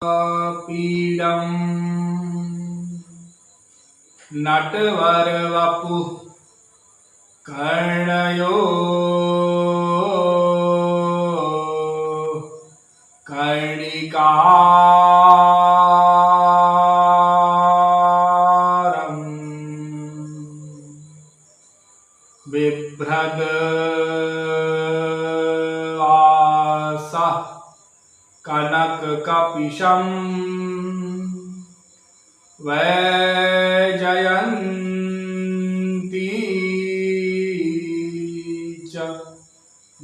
पीडम् नटवर वपुः कर्णयो कर्णिकारम् बिभ्रद्वासः कनककपिशम् वैजयन्ती च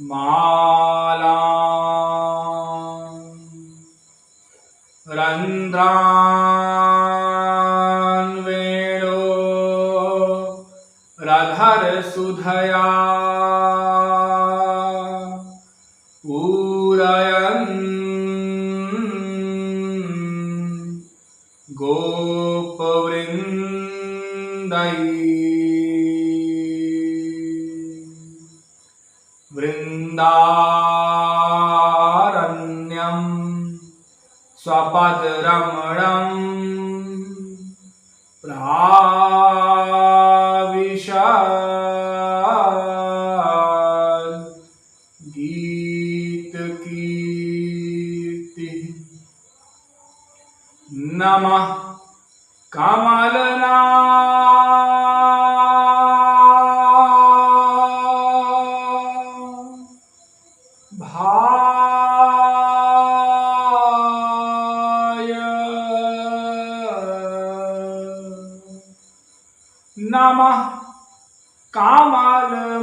मालाम् रन्ध्रान् वेणोरधरसुधया पूरयन् गोपवृन्दै वृन्दारण्यं स्वपदरमणं प्राविशत् गीतकीर्तिः। नमः कमलना भाय नमः कमलमालिने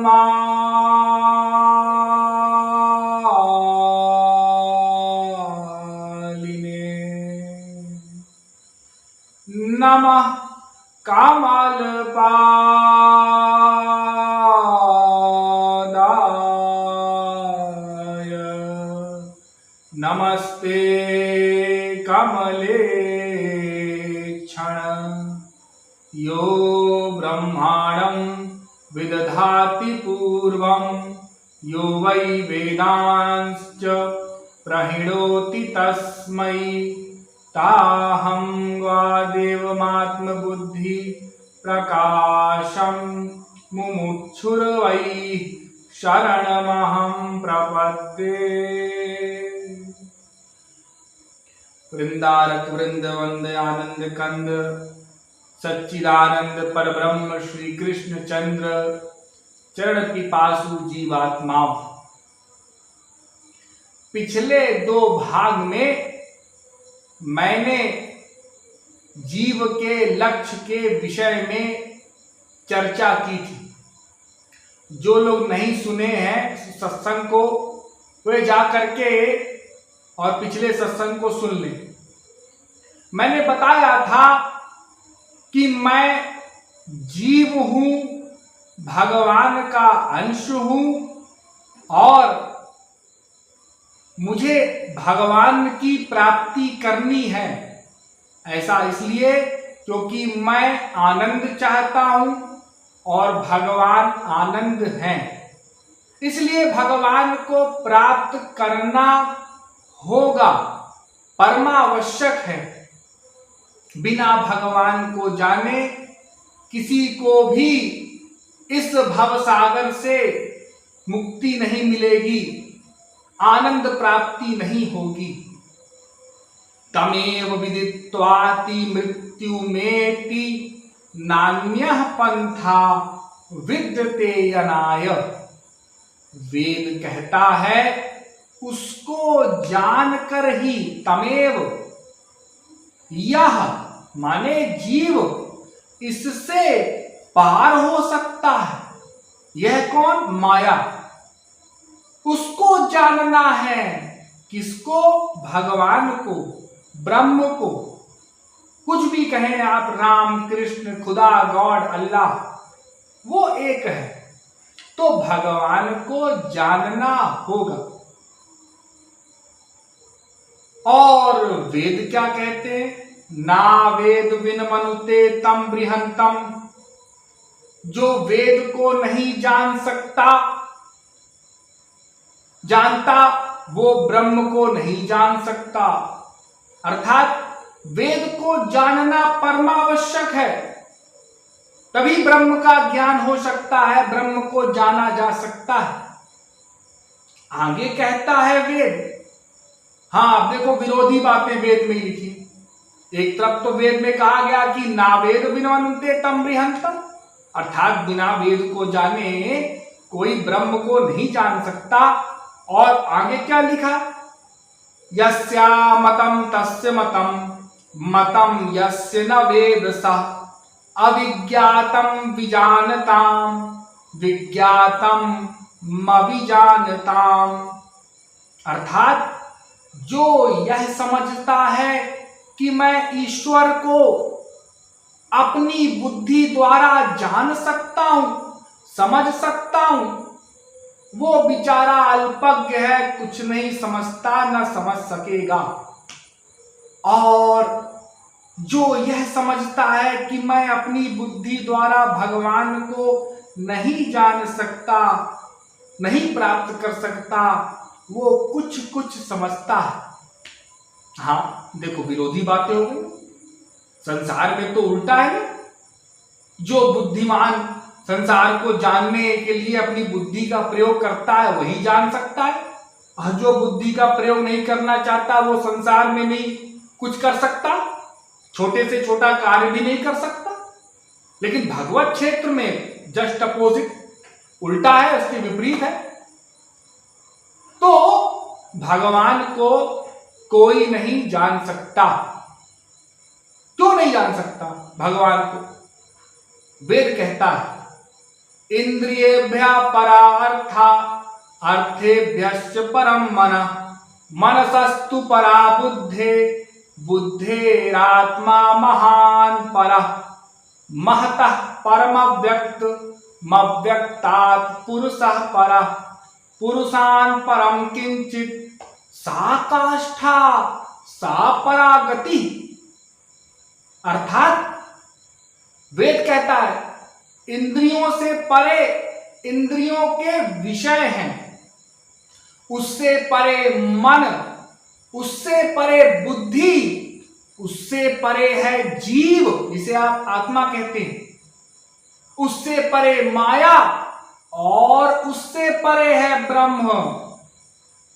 नमः कमलपादाय नमस्ते कमलेक्षण यो ब्रह्माणं विदधाति पूर्वं यो वै वेदांश्च प्रणिनोति तस्मै ताहं वादेवमात्मबुद्धि प्रकाशं मुमुक्षुर्वै शरणमहं प्रपद्ये। वृंदारक वृंद वंदे आनंद कंद सच्चिदानंद परब्रह्म श्री कृष्ण चंद्र चरण पिपासु जीवात्माओं। पिछले दो भाग में मैंने जीव के लक्ष्य के विषय में चर्चा की थी। जो लोग नहीं सुने हैं सत्संग को वे जा करके और पिछले सत्संग को सुन लें। मैंने बताया था कि मैं जीव हूं, भगवान का अंश हूं और मुझे भगवान की प्राप्ति करनी है। ऐसा इसलिए क्योंकि मैं आनंद चाहता हूं और भगवान आनंद हैं। इसलिए भगवान को प्राप्त करना होगा, परमावश्यक है। बिना भगवान को जाने किसी को भी इस भवसागर से मुक्ति नहीं मिलेगी, आनंद प्राप्ति नहीं होगी। तमेव विदित्वाति मृत्युमेति नान्यः पंथा विद्यते यनाय। वेद कहता है उसको जानकर ही, तमेव यह माने जीव इससे पार हो सकता है। यह कौन? माया। उसको जानना है। किसको? भगवान को, ब्रह्म को। कुछ भी कहें आप, राम, कृष्ण, खुदा, गॉड, अल्लाह, वो एक है। तो भगवान को जानना होगा। और वेद क्या कहते हैं? ना वेद विन मनुते तम बृहंतम। जो वेद को नहीं जानता वो ब्रह्म को नहीं जान सकता। अर्थात वेद को जानना परमावश्यक है, तभी ब्रह्म का ज्ञान हो सकता है, ब्रह्म को जाना जा सकता है। आगे कहता है वेद, हाँ अब देखो विरोधी बातें वेद में लिखी। एक तरफ तो वेद में कहा गया कि ना वेद विनवन्ते तम बृहंतम, अर्थात बिना वेद को जाने कोई ब्रह्म को नहीं जान सकता। और आगे क्या लिखा, यस्या मतम तस्य मतम मतम यस्य न वेद सः अविज्ञातम विजानताम विज्ञातम मविजानताम, अर्थात जो यह समझता है कि मैं ईश्वर को अपनी बुद्धि द्वारा जान सकता हूं, समझ सकता हूं, वो बेचारा अल्पज्ञ है, कुछ नहीं समझता, न समझ सकेगा। और जो यह समझता है कि मैं अपनी बुद्धि द्वारा भगवान को नहीं जान सकता, नहीं प्राप्त कर सकता, वो कुछ कुछ समझता है। हाँ देखो विरोधी बातें हो गई। संसार में तो उल्टा है ना, जो बुद्धिमान संसार को जानने के लिए अपनी बुद्धि का प्रयोग करता है वही जान सकता है, और जो बुद्धि का प्रयोग नहीं करना चाहता वो संसार में नहीं कुछ कर सकता, छोटे से छोटा कार्य भी नहीं कर सकता। लेकिन भगवत क्षेत्र में जस्ट अपोजिट, उल्टा है, उसके विपरीत है। तो भगवान को कोई नहीं जान सकता। क्यों नहीं जान सकता भगवान को? वेद कहता है इंद्रियेभ्यः परा अर्था अर्थेभ्यश्च परम मनः मनसस्तु परा बुद्धे बुद्धेरात्मा महान परः महतः परमव्यक्त मव्यक्तात् पुरुषः परः पुरुषान् परम किंचित सा काष्ठा सा परागति। अर्थात वेद कहता है इंद्रियों से परे, इंद्रियों के विषय हैं, उससे परे मन, उससे परे बुद्धि, उससे परे है जीव जिसे आप आत्मा कहते हैं, उससे परे माया और उससे परे है ब्रह्म।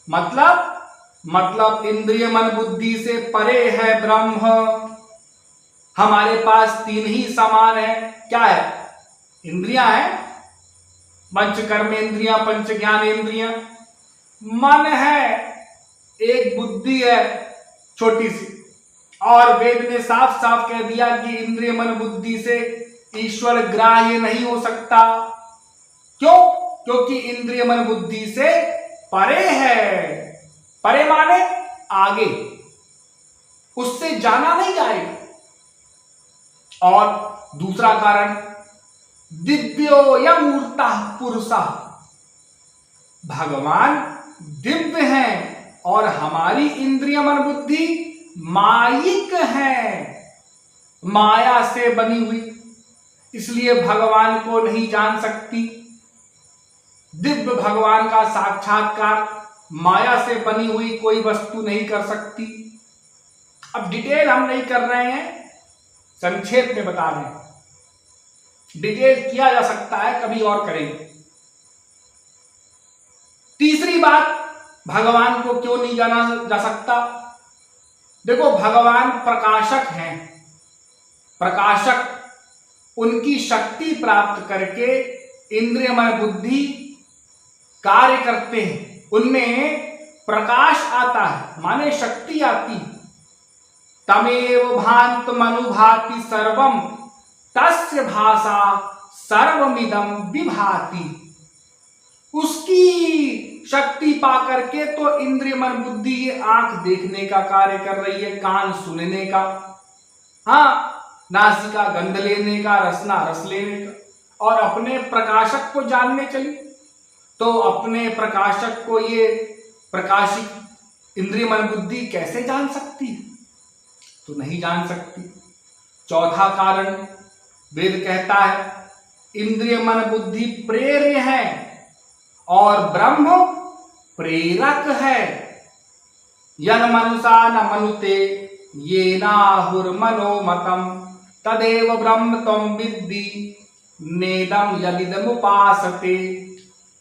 मतलब इंद्रिय मन बुद्धि से परे है ब्रह्म। हमारे पास तीन ही सामान है। क्या है? इंद्रियां हैं, पंच कर्म इंद्रियां, पंच ज्ञान इंद्रियां, मन है, एक बुद्धि है छोटी सी। और वेद ने साफ साफ कह दिया कि इंद्रिय मन बुद्धि से ईश्वर ग्राह्य नहीं हो सकता। क्यों? क्योंकि इंद्रिय मन बुद्धि से परे है। परे माने आगे, उससे जाना नहीं जाएगा। और दूसरा कारण दिव्योऽयमूर्तः पुरुषः, भगवान दिव्य हैं और हमारी इंद्रिय मन बुद्धि मायिक है, माया से बनी हुई, इसलिए भगवान को नहीं जान सकती। दिव्य भगवान का साक्षात्कार माया से बनी हुई कोई वस्तु नहीं कर सकती। अब डिटेल हम नहीं कर रहे हैं, संक्षेप में बता रहे हैं। डिटेल किया जा सकता है, कभी और करेंगे। तीसरी बात, भगवान को क्यों नहीं जाना जा सकता? देखो भगवान प्रकाशक हैं। प्रकाशक उनकी शक्ति प्राप्त करके इंद्रिय मन बुद्धि कार्य करते हैं, उनमें प्रकाश आता है, माने शक्ति आती है। तमेव भान्तमनुभाति सर्वम तस्य भाषा सर्वमिदं विभाति। उसकी शक्ति पा करके तो इंद्रिय मन बुद्धि, ये आंख देखने का कार्य कर रही है, कान सुनने का, हाँ नासिका गंध लेने का, रसना रस लेने का, और अपने प्रकाशक को जानने चली तो अपने प्रकाशक को ये प्रकाशिक इंद्रिय मन बुद्धि कैसे जान सकती है? तो नहीं जान सकती। चौथा कारण वेद कहता है इंद्रिय मन बुद्धि प्रेर्य है और ब्रह्म प्रेरक है। यन मनुषा न मनुते येनाहुर्मनोमतं तदेव ब्रह्म त्वं विद्धि नेदं यदिदमुपासते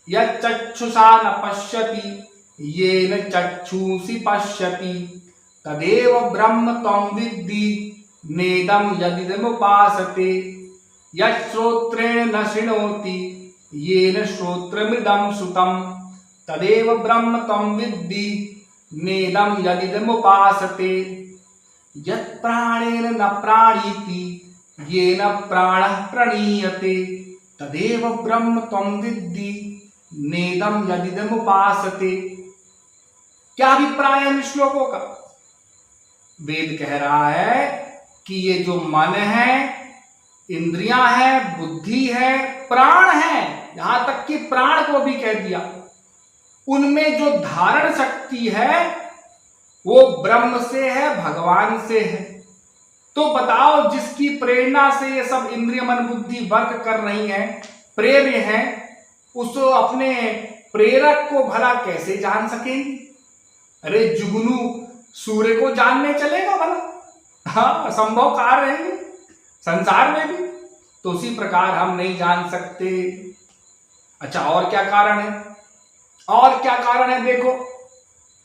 यच्चक्षुषा न पश्यति येन चक्षुषि पश्यति तदेव ब्रह्म त्वं विद्धि नेदं यदिदमुपासते यश्रोत्रेण न शृणोति येन श्रोत्रमिदं श्रुतं तदेव ब्रह्म त्वं विद्धि नेदं यदिदमुपासते यत्प्राणेन न प्राणीति येन प्राणः प्रणीयते तदेव ब्रह्म त्वं विद्धि नेदं यदिदमुपासते। क्या अभिप्राय है इन श्लोकों का? वेद कह रहा है कि ये जो मन है, इंद्रियां है, बुद्धि है, प्राण है, यहां तक कि प्राण को भी कह दिया, उनमें जो धारण शक्ति है वो ब्रह्म से है, भगवान से है। तो बताओ, जिसकी प्रेरणा से ये सब इंद्रिय मन बुद्धि वर्क कर रही है, प्रेर्य है, उस अपने प्रेरक को भला कैसे जान सकेंगे? अरे जुगनू सूर्य को जानने चलेगा भला? हाँ, असंभव कार्य है संसार में भी। तो उसी प्रकार हम नहीं जान सकते। अच्छा, और क्या कारण है? और क्या कारण है? देखो,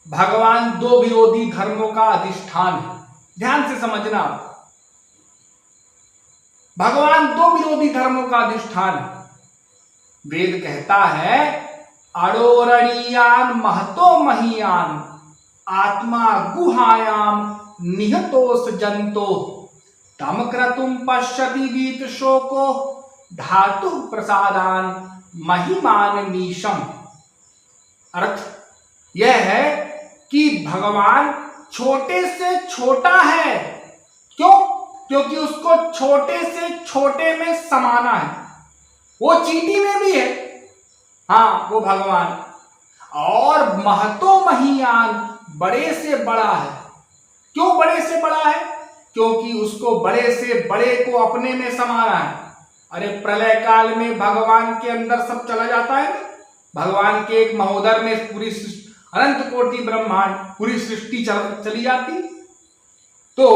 भगवान दो विरोधी धर्मों का अधिष्ठान है। ध्यान से समझना, भगवान दो विरोधी धर्मों का अधिष्ठान है। वेद कहता है अडोरणीयान महतो महीयान आत्मा गुहायाम निहतोस जंतो तम क्रतुम पश्यति वीत शोको धातु प्रसादान महिमान नीशम। अर्थ यह है कि भगवान छोटे से छोटा है। क्यों? क्योंकि उसको छोटे से छोटे में समाना है। वो चींटी में भी है, हाँ, वो भगवान। और महतो महीयान, बड़े से बड़ा है। क्यों बड़े से बड़ा है? क्योंकि उसको बड़े से बड़े को अपने में समाना है। अरे प्रलय काल में भगवान के अंदर सब चला जाता है ना। भगवान के एक महोदर में पूरी अनंत कोटि ब्रह्मांड, पूरी सृष्टि चली जाती। तो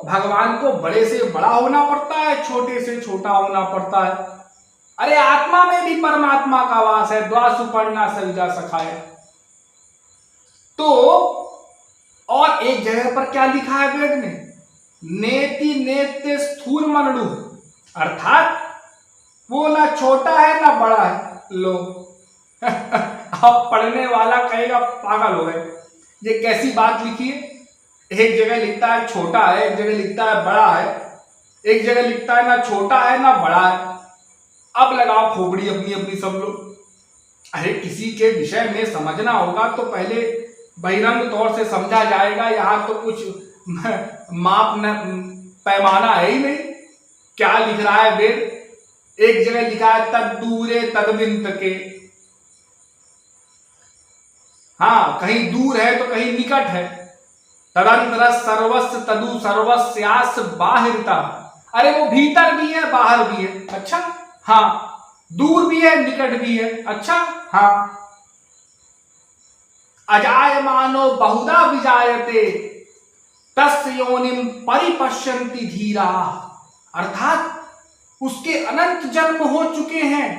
भगवान को बड़े से बड़ा होना पड़ता है, छोटे से छोटा होना पड़ता है। अरे आत्मा में भी परमात्मा का वास है। द्वा सुपर्णा सविजा सखाया। तो और एक जगह पर क्या लिखा है वेद में? नेति नेत्य स्थूल मनडु, अर्थात वो ना छोटा है ना बड़ा है। लो अब पढ़ने वाला कहेगा पागल हो गए, ये कैसी बात लिखी है? एक जगह लिखता है छोटा है, एक जगह लिखता है बड़ा है, एक जगह लिखता है ना छोटा है ना बड़ा है। अब लगाओ खोपड़ी अपनी अपनी सब लोग। अरे किसी के विषय में समझना होगा तो पहले बहिरंग तौर से समझा जाएगा। यहाँ तो कुछ माप न पैमाना है ही नहीं। क्या लिख रहा है वेद? एक जगह लिखा है तद दूरे तदविंत के। हाँ, कहीं दूर है तो कहीं निकट है। तदंतर सर्वस्व तदु सर्वस्यास बाहिरता। अरे वो भीतर भी है बाहर भी है। अच्छा, हाँ, दूर भी है निकट भी है। अच्छा, हाँ। अजायमानो बहुधा विजायते तस्य योनिम परिपश्यन्ति धीरा। अर्थात उसके अनंत जन्म हो चुके हैं।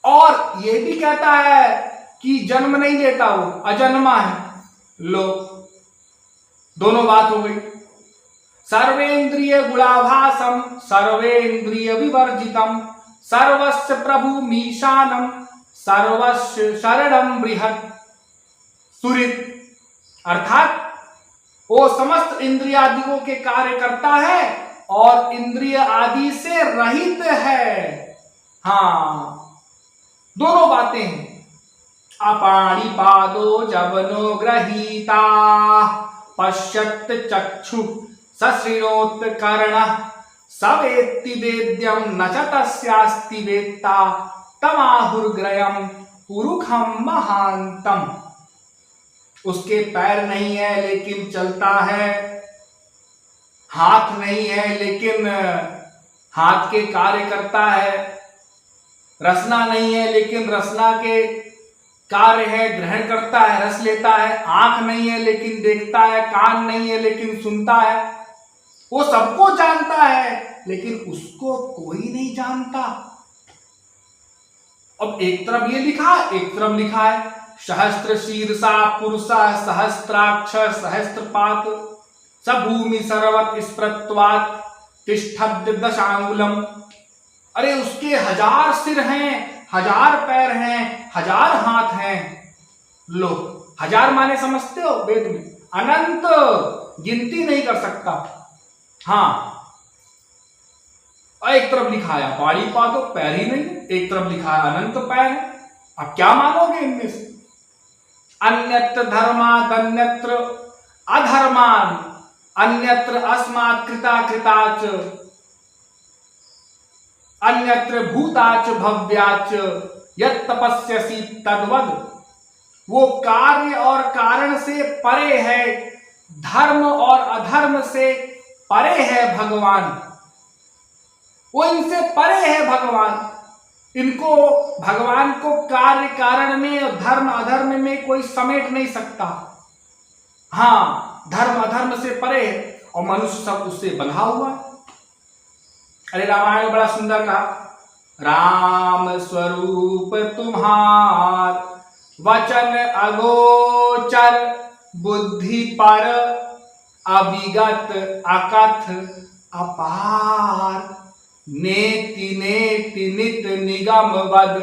और ये भी कहता है कि जन्म नहीं लेता, वो अजन्मा है। लो, दोनों बात हो गई। सर्वेन्द्रिय गुणाभासम सर्वेन्द्रिय विवर्जितम सर्वस्य प्रभु मीशानम सर्वस्य शरणम बृहत् सुरित। अर्थात वो समस्त इंद्रियादियों के कार्य करता है और इंद्रिय आदि से रहित है। हाँ, दोनों बातें हैं। अपाणि पादो जवनो गृहीता पश्यत् चक्षु सशृणोत् कर्णः सवेत्ति वेद्यं न च तस्यास्ति वेत्ता तमाहुर्ग्रयं पुरुखं महान्तम। उसके पैर नहीं है लेकिन चलता है, हाथ नहीं है लेकिन हाथ के कार्य करता है, रसना नहीं है लेकिन रसना के कार्य है, ग्रहण करता है, रस लेता है, आंख नहीं है लेकिन देखता है, कान नहीं है लेकिन सुनता है, वो सबको जानता है लेकिन उसको कोई नहीं जानता। अब एक तरफ ये लिखा है, एक तरफ लिखा है सहस्त्र शीर्षा पुरुषा सहस्त्राक्ष सहस्त्रपात सभूमि सर्वत स्प्रत्वात् तिष्ठद्य दशांगुलम। अरे उसके 1000 सिर हैं, 1000 पैर हैं, 1000 हाथ हैं। लो, 1000 माने समझते हो वेद में अनंत, गिनती नहीं कर सकता। हाँ, एक तरफ लिखा है पाड़ी पा दो, पैर ही नहीं, एक तरफ लिखा है अनंत पैर है। अब क्या मानोगे इनमें से? अन्यत्र धर्मात् अन्यत्र अधर्मान, अन्यत्र अस्मात् कृता कृताच, अन्यत्र भूताच भव्याच यत् तपस्यसि तद्वद। वो कार्य और कारण से परे है, धर्म और अधर्म से परे है भगवान, वो इनसे परे है भगवान। इनको, भगवान को कार्य कारण में और धर्म अधर्म में कोई समेट नहीं सकता। हाँ, धर्म अधर्म से परे है और मनुष्य सब उससे बंधा हुआ है। अरे रामायण बड़ा सुंदर कहा, राम स्वरूप तुम्हार वचन अगोचर बुद्धि पर अविगत अकथ अपार नेति नेति नित निगम वद।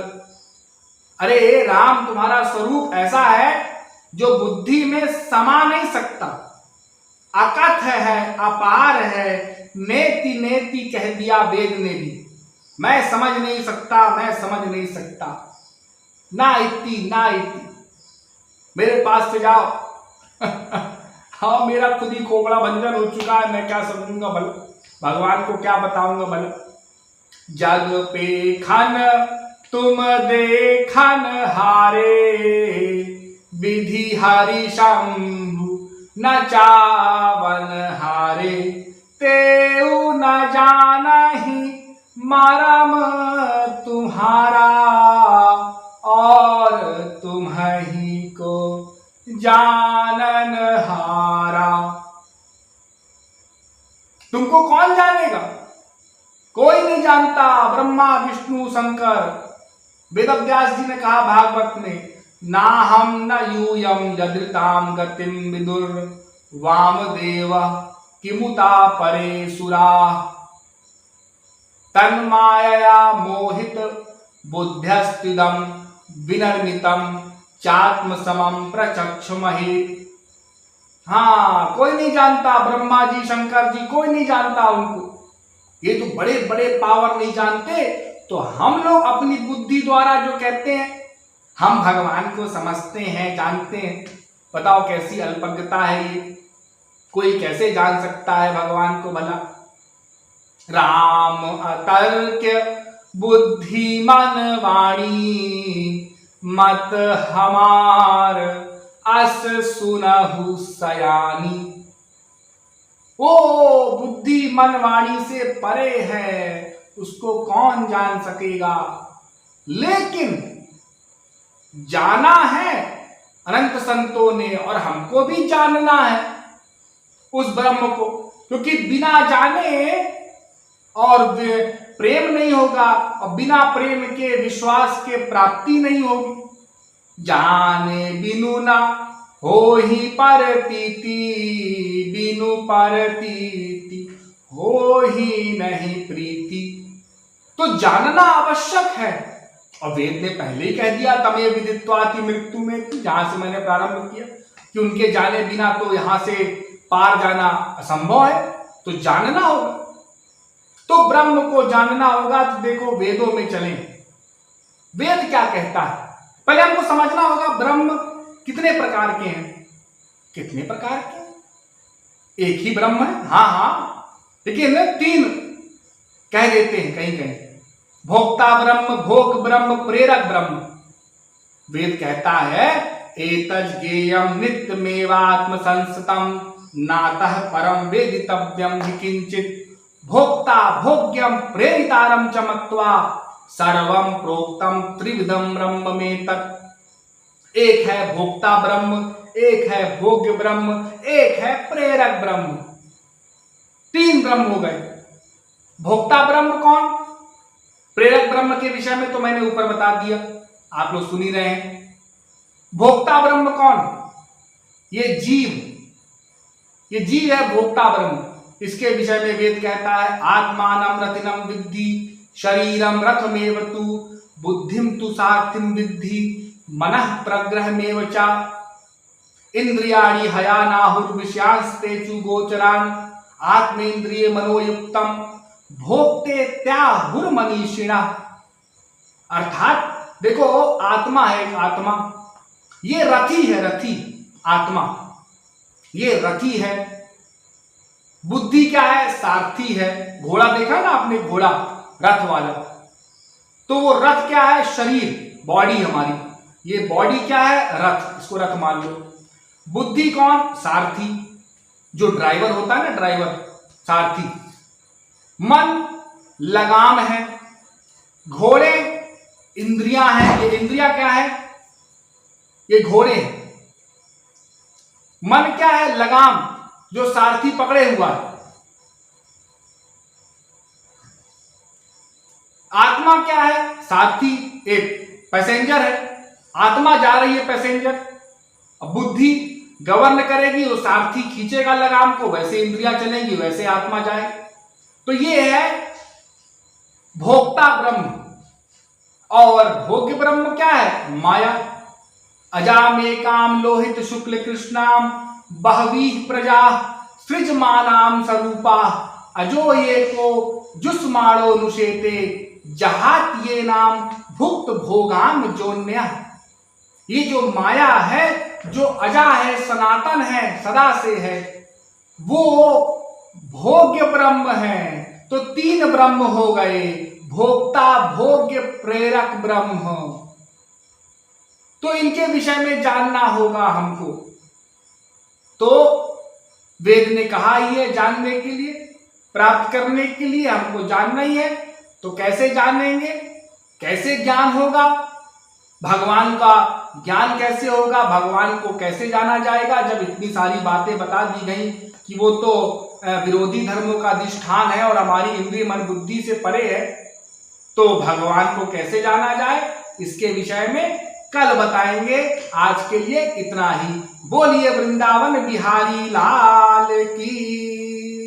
अरे राम, तुम्हारा स्वरूप ऐसा है जो बुद्धि में समा नहीं सकता, अकथ है, अपार है, नेति नेति कह दिया वेद ने भी, मैं समझ नहीं सकता, मैं समझ नहीं सकता, ना इति ना इति, मेरे पास से जाओ। हाँ, मेरा खुद ही खोपड़ा भंजन हो चुका है, मैं क्या समझूंगा भला, भगवान को क्या बताऊंगा भला। जग पे खन तुम देखन हारे, विधि हरि शंभु न चावन हारे, तेऊ न जानहि मरम तुम्हारा, और तुम्हीं को जानन हारा। तुमको कौन जानेगा? कोई नहीं जानता, ब्रह्मा विष्णु शंकर। वेदव्यास जी ने कहा भागवत में, ना हम न यूयम यदृताम गतिम विदुर वामदेव किमुता परे सुरा, तन्मायया मोहित बुद्ध्यस्तिदम विनर्मितम चात्म समम प्रचक्षुमहि। हाँ, कोई नहीं जानता, ब्रह्मा जी शंकर जी कोई नहीं जानता उनको। ये तो बड़े बड़े पावर नहीं जानते, तो हम लोग अपनी बुद्धि द्वारा जो कहते हैं हम भगवान को समझते हैं, जानते हैं। बताओ कैसी अल्पज्ञता है ये, कोई कैसे जान सकता है भगवान को भला। राम अतर्क्य बुद्धिमान वाणी, मत हमार अस सुनहु सयानी। वो बुद्धि मन वाणी से परे है, उसको कौन जान सकेगा। लेकिन जाना है अनंत संतों ने, और हमको भी जानना है उस ब्रह्म को, क्योंकि बिना जाने और प्रेम नहीं होगा, और बिना प्रेम के विश्वास के प्राप्ति नहीं होगी। जाने बिनु ना हो ही परतीति, बिनु परतीति हो ही नहीं प्रीति। तो जानना आवश्यक है, और वेद ने पहले ही कह दिया तमेव विदित्वाति मृत्यु में, जहां से मैंने प्रारंभ किया कि उनके जाने बिना तो यहां से पार जाना असंभव है। तो जानना होगा, तो ब्रह्म को जानना होगा। तो देखो वेदों में चलें, वेद क्या कहता है पहले हमको समझना होगा। ब्रह्म कितने प्रकार के हैं? कितने प्रकार के? एक ही ब्रह्म है? हाँ हाँ, लेकिन 3 कह देते हैं कहीं कहीं। भोक्ता ब्रह्म, भोग ब्रह्म, प्रेरक ब्रह्म। वेद कहता है एतज् ज्ञेयं नित्यमेवात्म संस्तम नातः परम वेदितव्यम हि किंचित, भोक्ता भोग्यम प्रेरितारम च मत्वा सर्वं प्रोक्तम त्रिविधम ब्रह्म में तत्। एक है भोक्ता ब्रह्म, एक है भोग्य ब्रह्म, एक है प्रेरक ब्रह्म। तीन ब्रह्म हो गए। भोक्ता ब्रह्म कौन? प्रेरक ब्रह्म के विषय में तो मैंने ऊपर बता दिया, आप लोग सुन ही रहे हैं। भोक्ता ब्रह्म कौन? ये जीव, ये जीव है भोक्ता ब्रह्म। इसके विषय में वेद कहता है आत्मानं रथिनं विद्धि शरीरम रथमेव तु बुद्धिम तु सारथिं विद्धि मनः प्रग्रहमेव च इंद्रियाणि हयानाहुर्विषयांस्तेषु गोचरान् आत्मेन्द्रिय मनोयुक्तम भोक्ते त्याहुर्मनीषिणः। अर्थात देखो, आत्मा है एक आत्मा, ये रथी है, रथी आत्मा ये रथी है। बुद्धि क्या है? सारथी है। घोड़ा देखा ना आपने, घोड़ा रथ वाला, तो वो रथ क्या है? शरीर, बॉडी हमारी, ये बॉडी क्या है? रथ, इसको रथ मान लो। बुद्धि कौन? सारथी, जो ड्राइवर होता है ना, ड्राइवर, सारथी। मन लगाम है। घोड़े इंद्रियां हैं, ये इंद्रियां क्या है? ये घोड़े हैं। मन क्या है? लगाम, जो सारथी पकड़े हुआ है। आत्मा क्या है? सारथी, एक पैसेंजर है। आत्मा जा रही है पैसेंजर, अब बुद्धि गवर्न करेगी, वो सारथी खींचेगा लगाम को, वैसे इंद्रियां चलेंगी, वैसे आत्मा जाए। तो ये है भोक्ता ब्रह्म। और भोग्य ब्रह्म क्या है? माया। अजामेकाम लोहित शुक्ल कृष्णाम बहवी प्रजा सृजमानाम स्वरूपा अजो ये को जुस्माणो नुशेते जहात ये नाम भुक्त भोगाम जोन्य। ये जो माया है, जो अजा है, सनातन है, सदा से है, वो भोग्य ब्रह्म है। तो तीन ब्रह्म हो गए, भोक्ता, भोग्य, प्रेरक ब्रह्म। तो इनके विषय में जानना होगा हमको। तो वेद ने कहा ही है जानने के लिए, प्राप्त करने के लिए हमको जानना ही है। तो कैसे जानेंगे? कैसे ज्ञान होगा? भगवान का ज्ञान कैसे होगा? भगवान को कैसे जाना जाएगा? जब इतनी सारी बातें बता दी गई कि वो तो विरोधी धर्मों का अधिष्ठान है और हमारी इंद्रिय मन बुद्धि से परे है, तो भगवान को कैसे जाना जाए, इसके विषय में कल बताएंगे। आज के लिए इतना ही। बोलिए वृंदावन बिहारी लाल की।